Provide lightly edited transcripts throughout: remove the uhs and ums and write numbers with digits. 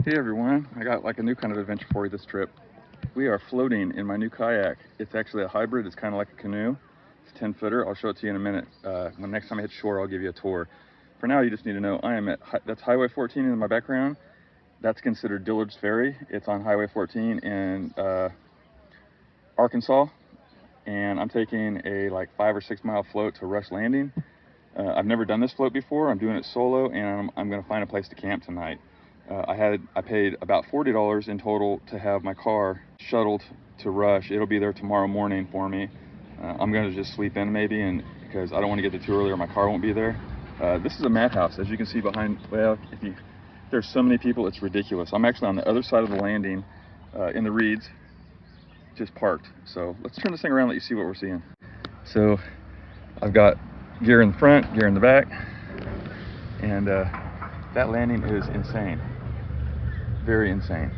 Hey everyone, I got like a new kind of adventure for you this trip. We are floating in my new kayak. It's actually a hybrid, it's kind of like a canoe. It's a 10-footer, I'll show it to you in a minute. When next time I hit shore, I'll give you a tour. For now, you just need to know I am at, that's Highway 14 in my background. That's considered Dillards Ferry. It's on Highway 14 in Arkansas. And I'm taking a like 5 or 6 mile float to Rush Landing. I've never done this float before. I'm doing it solo, and I'm gonna find a place to camp tonight. I paid about $40 in total to have my car shuttled to Rush. It'll be there tomorrow morning for me. I'm gonna just sleep in maybe, and because I don't want to get there too early or my car won't be there. This is a madhouse, as you can see behind. Well, there's so many people, it's ridiculous. I'm actually on the other side of the landing in the reeds, just parked. So let's turn this thing around and let you see what we're seeing. So I've got gear in the front, gear in the back, and that landing is insane. Very insane.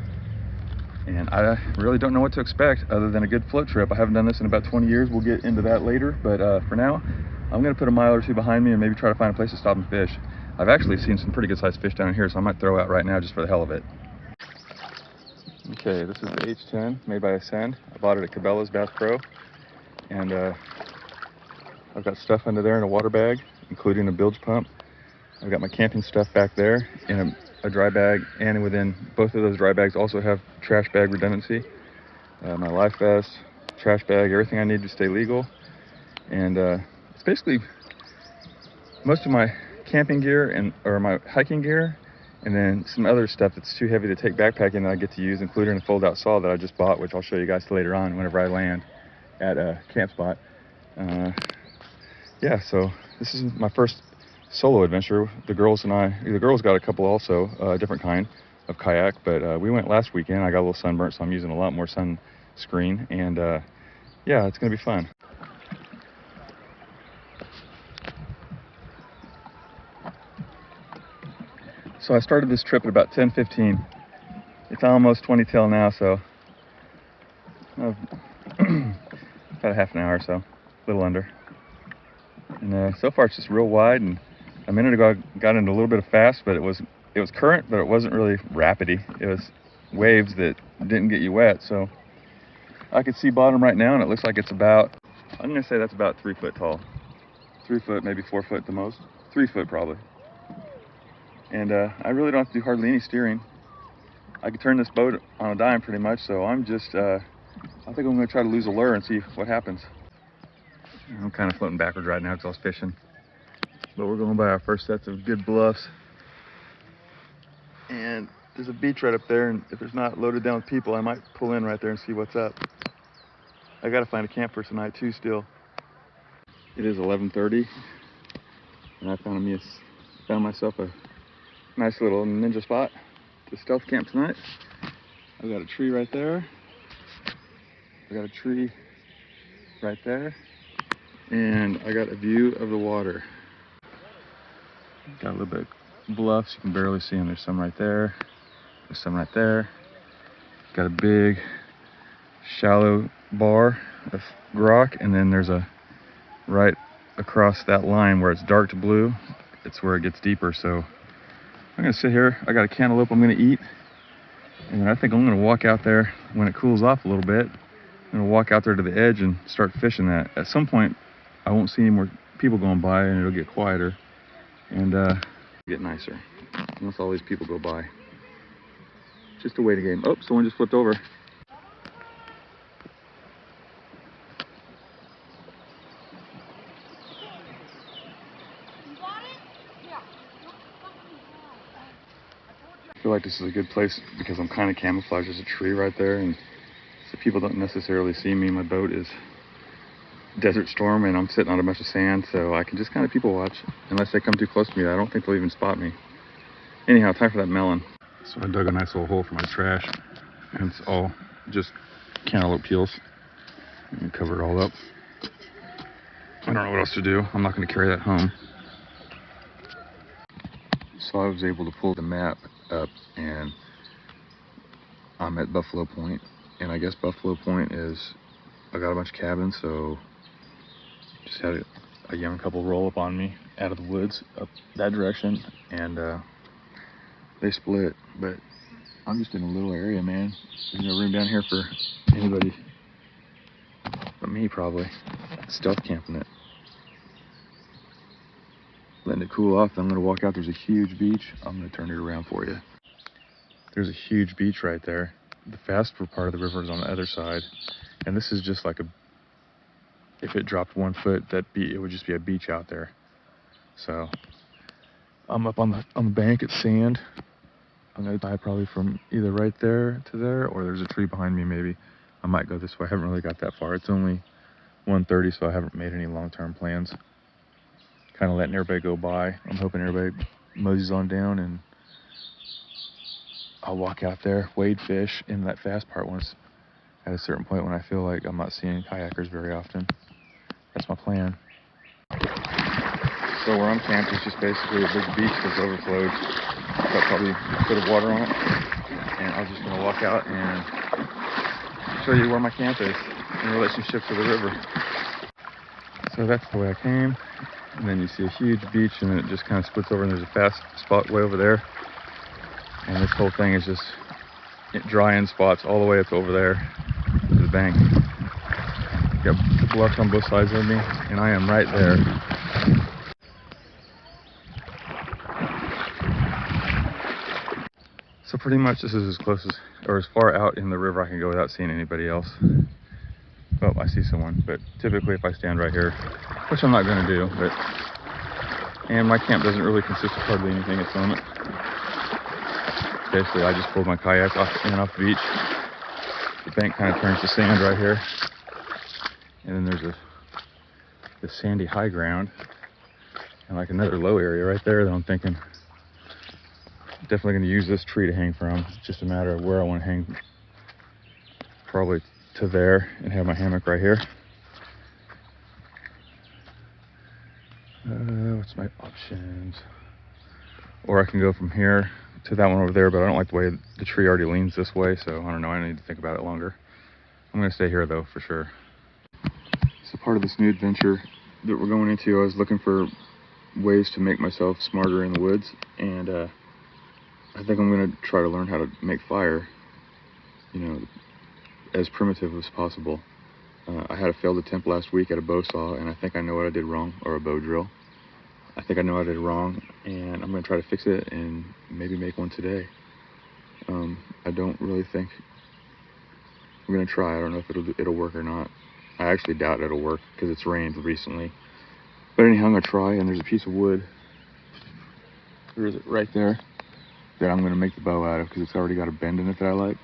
And I really don't know what to expect other than a good float trip. I haven't done this in about 20 years. We'll get into that later, but for now, I'm gonna put a mile or two behind me and maybe try to find a place to stop and fish. I've actually seen some pretty good sized fish down here, so I might throw out right now just for the hell of it. Okay, this is the H10 made by Ascend. I bought it at Cabela's Bass Pro, and I've got stuff under there in a water bag, including a bilge pump. I've got my camping stuff back there in a dry bag, and within both of those dry bags also have trash bag redundancy. My life vest, trash bag, everything I need to stay legal. And it's basically most of my camping gear or my hiking gear, and then some other stuff that's too heavy to take backpacking that I get to use, including a fold-out saw that I just bought, which I'll show you guys later on whenever I land at a camp spot. Yeah, so this is my first solo adventure. The girls got a couple also, a different kind of kayak, but we went last weekend. I got a little sunburnt, so I'm using a lot more sunscreen, and yeah, it's gonna be fun. So I started this trip at about 10:15. It's almost 20 till now, so about a half an hour or so, a little under. And so far it's just real wide, and a minute ago I got into a little bit of fast, but it was current, but it wasn't really rapidy. It was waves that didn't get you wet, so I could see bottom right now, and it looks like it's about, I'm gonna say that's about 3 foot tall. 3 foot, maybe 4 foot at the most. 3 foot probably. And I really don't have to do hardly any steering. I could turn this boat on a dime pretty much, so I'm just, I think I'm gonna try to lose a lure and see what happens. I'm kind of floating backwards right now because I was fishing. But we're going by our first sets of good bluffs. And there's a beach right up there, and if it's not loaded down with people, I might pull in right there and see what's up. I gotta find a camp for tonight too still. It is 11:30, and I found myself a nice little ninja spot to stealth camp tonight. I've got a tree right there. I got a tree right there. And I got a view of the water. Got a little bit of bluffs, you can barely see them. There's some right there, there's some right there. Got a big shallow bar of rock, and then there's a right across that line where it's dark to blue, it's where it gets deeper. So I'm gonna sit here. I got a cantaloupe I'm gonna eat, and I think I'm gonna walk out there when it cools off a little bit. I'm gonna walk out there to the edge and start fishing that. At some point I won't see any more people going by, and it'll get quieter and get nicer once all these people go by. Just a waiting game. Oh, someone just flipped over. I feel like this is a good place because I'm kind of camouflaged. There's a tree right there, and so people don't necessarily see me. My boat is Desert Storm, and I'm sitting on a bunch of sand, so I can just kind of people watch. Unless they come too close to me, I don't think they'll even spot me. Anyhow, time for that melon. So I dug a nice little hole for my trash, and it's all just cantaloupe peels. And cover it all up. I don't know what else to do. I'm not going to carry that home. So I was able to pull the map up, and I'm at Buffalo Point, and I guess Buffalo Point is, I got a bunch of cabins, so just had a young couple roll up on me out of the woods up that direction, and they split, but I'm just in a little area, man. There's no room down here for anybody but me, probably. Stealth camping it. Letting it cool off. Then I'm gonna walk out. There's a huge beach. I'm gonna turn it around for you. There's a huge beach right there. The faster part of the river is on the other side. And this is just like if it dropped 1 foot, it would just be a beach out there. So I'm up on the bank at sand. I'm gonna dive probably from either right there to there, or there's a tree behind me maybe. I might go this way. I haven't really got that far. It's only 1:30, so I haven't made any long-term plans. Kind of letting everybody go by. I'm hoping everybody moseys on down, and I'll walk out there, wade fish in that fast part once at a certain point when I feel like I'm not seeing kayakers very often. That's my plan. So where I'm camped is just basically a big beach that's overflowed. Got probably a foot of water on it. And I'm just gonna walk out and show you where my camp is in relationship to the river. So that's the way I came. And then you see a huge beach, and then it just kind of splits over, and there's a fast spot way over there. And this whole thing is just dry end spots all the way up over there to the bank. Got bluffs on both sides of me, and I am right there. So pretty much this is as close as, or as far out in the river I can go without seeing anybody else. Well, I see someone, but typically if I stand right here, which I'm not going to do, and my camp doesn't really consist of hardly anything at the moment. Basically, I just pulled my kayak off the beach. The bank kind of turns to sand right here, and then there's this sandy high ground, and like another low area right there that I'm thinking definitely going to use this tree to hang from. It's just a matter of where I want to hang. Probably to there and have my hammock right here. What's my options? Or I can go from here to that one over there, but I don't like the way the tree already leans this way, so I don't know. I need to think about it longer. I'm going to stay here though, for sure. So part of this new adventure that we're going into, I was looking for ways to make myself smarter in the woods, and I think I'm going to try to learn how to make fire, you know, as primitive as possible. I had a failed attempt last week at a bow saw, and I think I know what I did wrong, or a bow drill. I think I know what I did wrong, and I'm going to try to fix it and maybe make one today. I don't really think I'm going to try. I don't know if it'll work or not. I actually doubt it'll work because it's rained recently. But anyhow, I'm going to try, and there's a piece of wood. Where is it? Right there. That I'm going to make the bow out of because it's already got a bend in it that I like.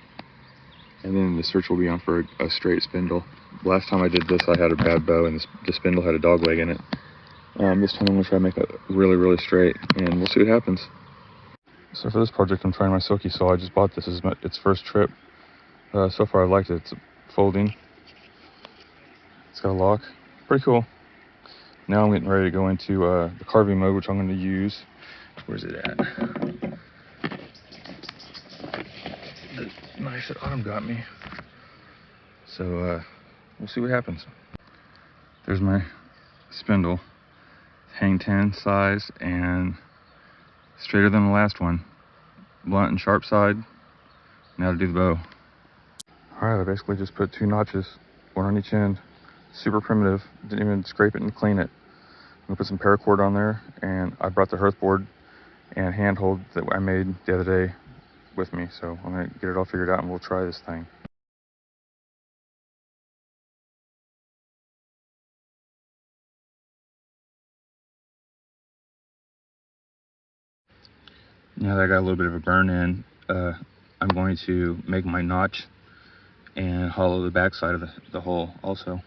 And then the search will be on for a straight spindle. Last time I did this, I had a bad bow, and the spindle had a dog leg in it. This time I'm going to try to make it really, really straight, and we'll see what happens. So for this project, I'm trying my silky saw. I just bought this. This is its first trip. So far, I've liked it. It's folding. It's got a lock. Pretty cool. Now I'm getting ready to go into the carving mode, which I'm going to use. Where's it at? The knife that Autumn got me. So we'll see what happens. There's my spindle. Hang 10 size and straighter than the last one. Blunt and sharp side. Now to do the bow. Alright, I basically just put 2 notches, one on each end. Super primitive. Didn't even scrape it and clean it. I'm gonna put some paracord on there, and I brought the hearth board and handhold that I made the other day with me. So I'm gonna get it all figured out and we'll try this thing. Now that I got a little bit of a burn in, I'm going to make my notch and hollow the back side of the hole also.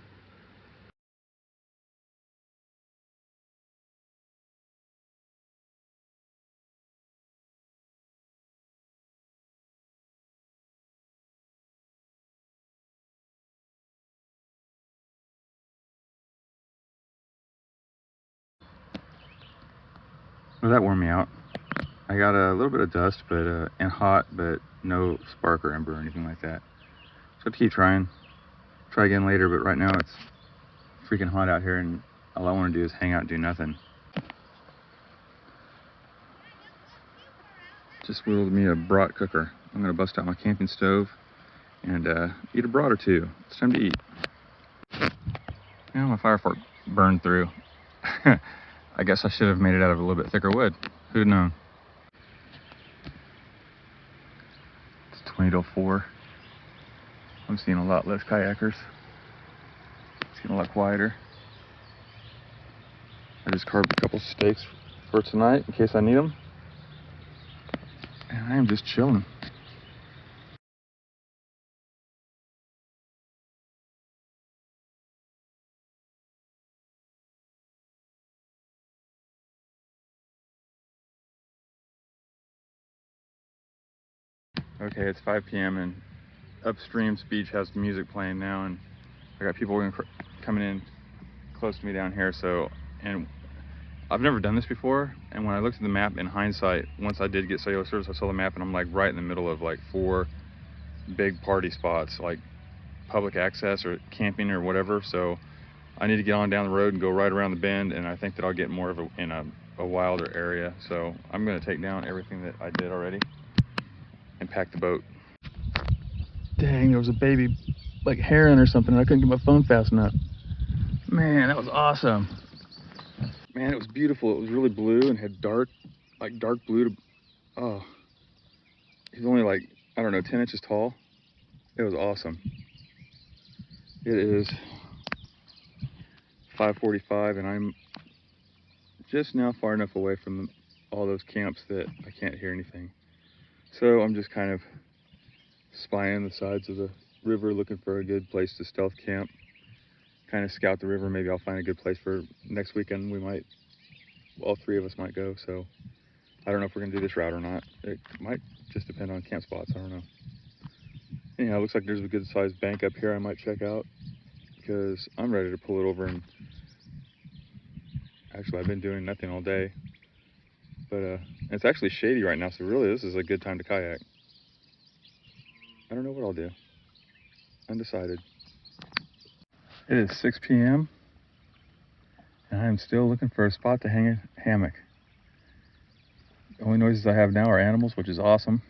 Well, that wore me out. I got a little bit of dust, but and hot, but no spark or ember or anything like that. So I have to keep trying. Try again later, but right now it's freaking hot out here, and all I want to do is hang out and do nothing. Just whittled me a brat cooker. I'm gonna bust out my camping stove and eat a broad or two. It's time to eat. Now my fire fork burned through. I guess I should have made it out of a little bit thicker wood. Who'd known? It's 20 to 4. I'm seeing a lot less kayakers. It's getting a lot quieter. I just carved a couple steaks for tonight in case I need them. And I am just chilling. Okay, it's 5 p.m. and Upstream's beach has music playing now, and I got people coming in close to me down here. And I've never done this before, and when I looked at the map in hindsight, once I did get cellular service, I saw the map and I'm like right in the middle of like 4 big party spots, like public access or camping or whatever. So I need to get on down the road and go right around the bend, and I think that I'll get more of a wilder area. So I'm gonna take down everything that I did already and pack the boat. Dang, there was a baby like heron or something, and I couldn't get my phone fast enough. Man, that was awesome. Man, it was beautiful. It was really blue and had dark blue to, oh, he's only like, I don't know, 10 inches tall. It was awesome. It is 5:45 and I'm just now far enough away from all those camps that I can't hear anything. So I'm just kind of spying the sides of the river, looking for a good place to stealth camp, kind of scout the river. Maybe I'll find a good place for next weekend. All 3 of us might go. So I don't know if we're gonna do this route or not. It might just depend on camp spots. I don't know. Anyhow, it looks like there's a good sized bank up here I might check out, because I'm ready to pull it over. And actually I've been doing nothing all day, but it's actually shady right now, so really this is a good time to kayak. I don't know what I'll do. Undecided. It is 6 p.m. and I'm still looking for a spot to hang a hammock. The only noises I have now are animals, which is awesome.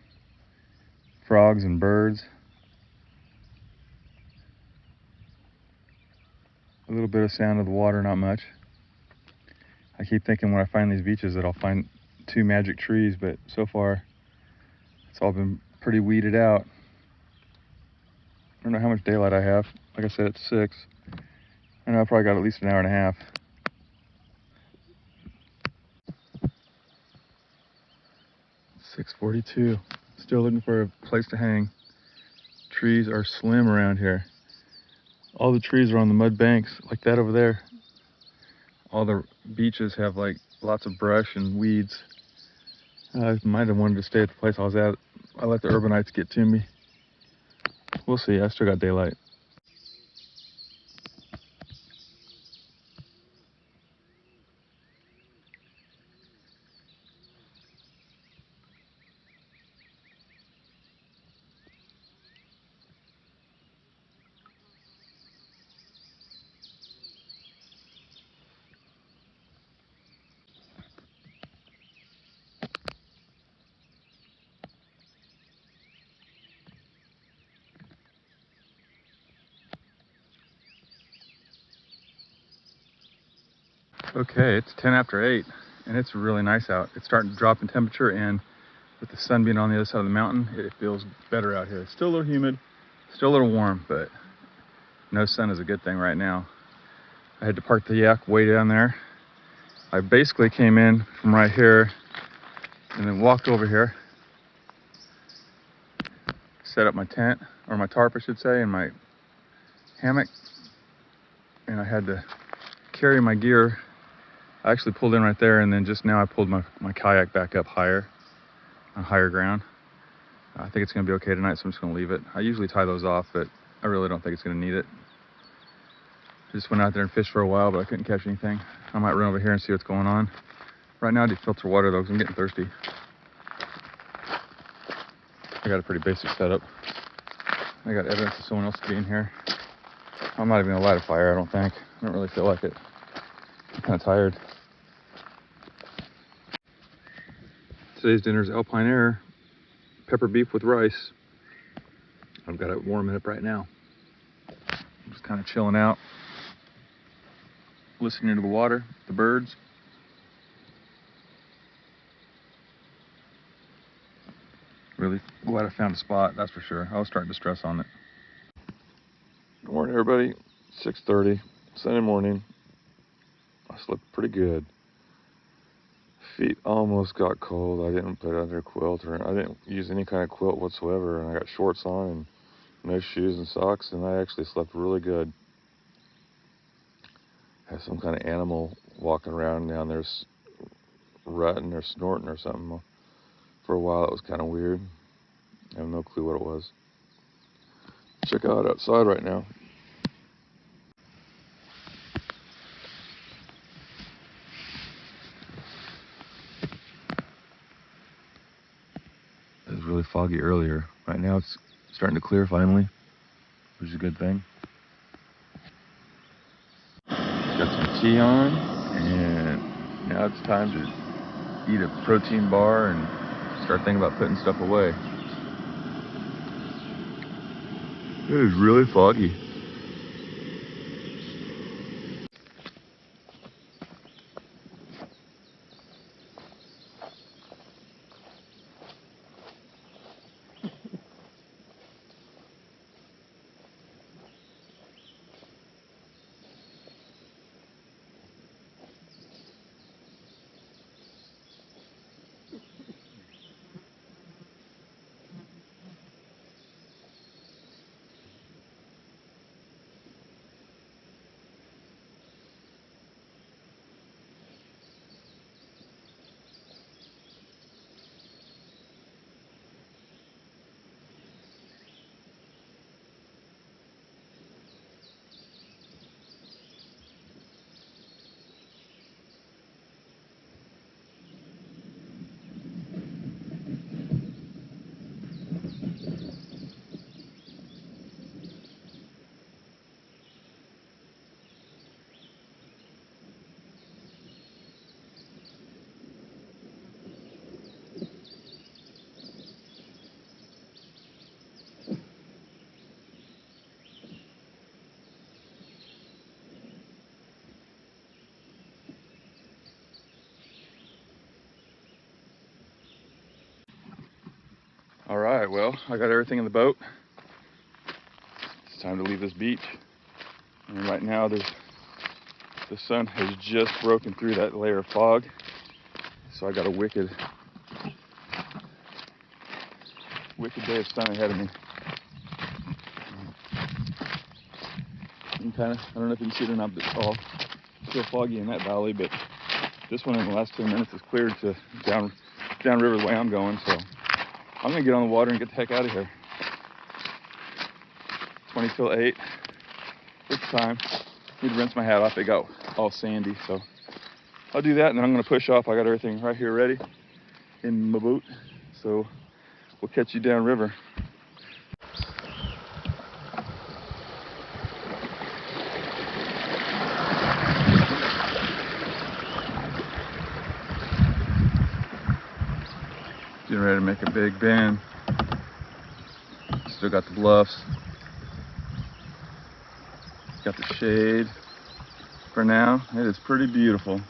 Frogs and birds. A little bit of sound of the water, not much. I keep thinking when I find these beaches that I'll find 2 magic trees, but so far it's all been pretty weeded out. I don't know how much daylight I have. Like I said, it's 6. I know I probably got at least an hour and a half. "6:42. Still looking for a place to hang. Trees are slim around here. All the trees are on the mud banks, like that over there. All the beaches have like lots of brush and weeds. I might have wanted to stay at the place I was at. I let the urbanites get to me. We'll see. I still got daylight. Okay, it's 10 after 8, and it's really nice out. It's starting to drop in temperature, and with the sun being on the other side of the mountain, it feels better out here. It's still a little humid, still a little warm, but no sun is a good thing right now. I had to park the yak way down there. I basically came in from right here and then walked over here, set up my tent, or my tarp I should say, and my hammock, and I had to carry my gear. I actually pulled in right there, and then just now I pulled my kayak back up higher, on higher ground. I think it's gonna be okay tonight, so I'm just gonna leave it. I usually tie those off, but I really don't think it's gonna need it. Just went out there and fished for a while, but I couldn't catch anything. I might run over here and see what's going on. Right now I do filter water though, because I'm getting thirsty. I got a pretty basic setup. I got evidence of someone else being here. I'm not even gonna light a fire, I don't think. I don't really feel like it. I'm kind of tired. Today's dinner is Alpine Air pepper beef with rice. I've got it warming up right now. I'm just kind of chilling out, listening to the water, the birds. Really glad I found a spot, that's for sure. I was starting to stress on it. Good morning, everybody. 6:30, Sunday morning. I slept pretty good. Feet almost got cold. I didn't put under a quilt, or I didn't use any kind of quilt whatsoever, and I got shorts on and no shoes and socks, and I actually slept really good. Had some kind of animal walking around down there, rutting or snorting or something. For a while it was kind of weird. I have no clue what it was. Check out outside right now. It was really foggy earlier. Right now it's starting to clear finally, which is a good thing. Got some tea on, and now it's time to eat a protein bar and start thinking about putting stuff away. It is really foggy. All right, well, I got everything in the boat. It's time to leave this beach. And right now the sun has just broken through that layer of fog. So I got a wicked day of sun ahead of me. You kind of, I don't know if you can see it or not, but it's all still foggy in that valley, but this one in the last 10 minutes is cleared to downriver the way I'm going, so I'm gonna get on the water and get the heck out of here. 20 till 8. It's time. Need to rinse my hat off. It got all sandy, so I'll do that, and then I'm gonna push off. I got everything right here ready in my boat, so we'll catch you downriver. Getting ready to make a big bend. Still got the bluffs. Got the shade. For now, it is pretty beautiful.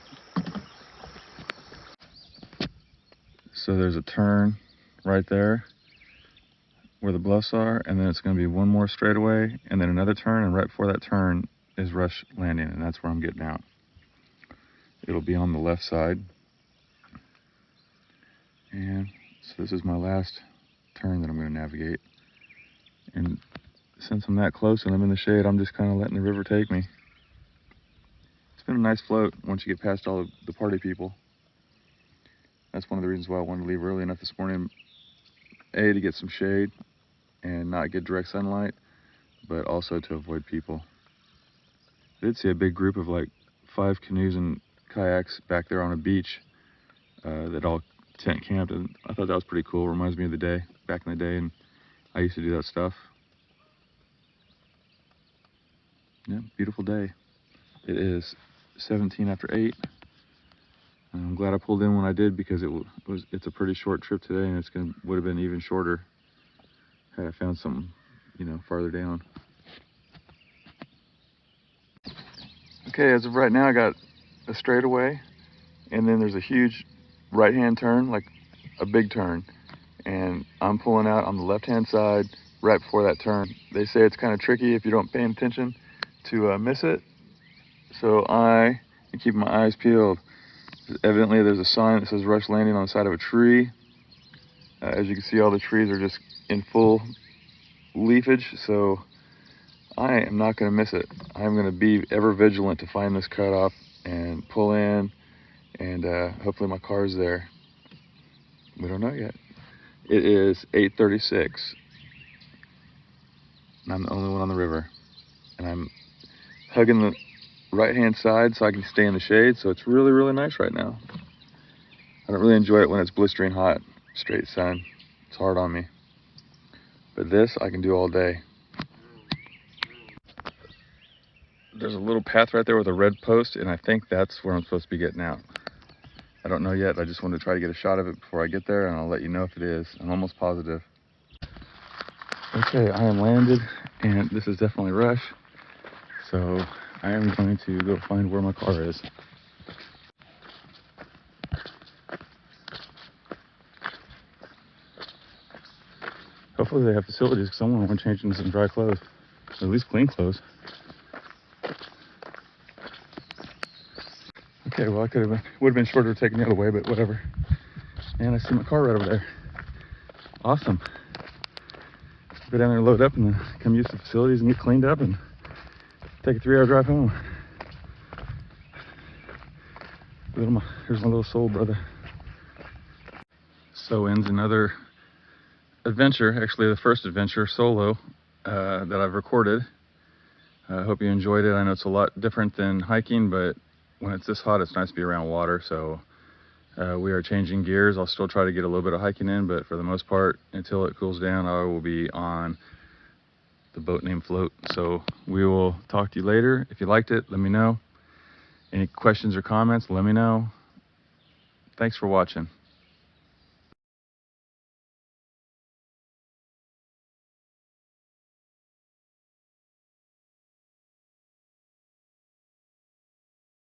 So there's a turn right there where the bluffs are, and then it's going to be one more straightaway, and then another turn, and right before that turn is Rush Landing, and that's where I'm getting out. It'll be on the left side. And so this is my last turn that I'm going to navigate. And since I'm that close and I'm in the shade, I'm just kind of letting the river take me. It's been a nice float once you get past all the party people. That's one of the reasons why I wanted to leave early enough this morning. A, to get some shade and not get direct sunlight, but also to avoid people. I did see a big group of like 5 canoes and kayaks back there on a beach that all tent camped, and I thought that was pretty cool. Reminds me of the day, back in the day, and I used to do that stuff. Yeah, beautiful day. It is 17 after 8. I'm glad I pulled in when I did, because it's a pretty short trip today, and would have been even shorter had I found something, you know, farther down. Okay, as of right now, I got a straightaway, and then there's a huge right-hand turn, like a big turn, and I'm pulling out on the left-hand side right before that turn. They say it's kind of tricky if you don't pay attention to miss it, so I am keeping my eyes peeled. Evidently, there's a sign that says Rush Landing on the side of a tree. As you can see, all the trees are just in full leafage, so I am not going to miss it. I'm going to be ever vigilant to find this cutoff and pull in, and hopefully my car's there. We don't know yet. It is 8:36, and I'm the only one on the river. And I'm hugging the right-hand side so I can stay in the shade, so it's really, really nice right now. I don't really enjoy it when it's blistering hot, straight sun. It's hard on me. But this I can do all day. There's a little path right there with a red post, and I think that's where I'm supposed to be getting out. I don't know yet. I just wanted to try to get a shot of it before I get there, and I'll let you know if it is. I'm almost positive. Okay, I am landed, and this is definitely Rush. So I am going to go find where my car is. Hopefully they have facilities, because someone want to change into some dry clothes, or at least clean clothes. Okay, well, would have been shorter taking the other way, but whatever. And I see my car right over there. Awesome. Go down there and load up, and then come use the facilities and get cleaned up and take a 3-hour drive home. Here's my little soul brother. So ends another adventure, actually the first adventure solo that I've recorded. I hope you enjoyed it. I know it's a lot different than hiking, but when it's this hot, it's nice to be around water. So we are changing gears. I'll still try to get a little bit of hiking in, but for the most part, until it cools down, I will be on the boat named Float. So we will talk to you later. If you liked it, let me know. Any questions or comments, let me know. Thanks for watching.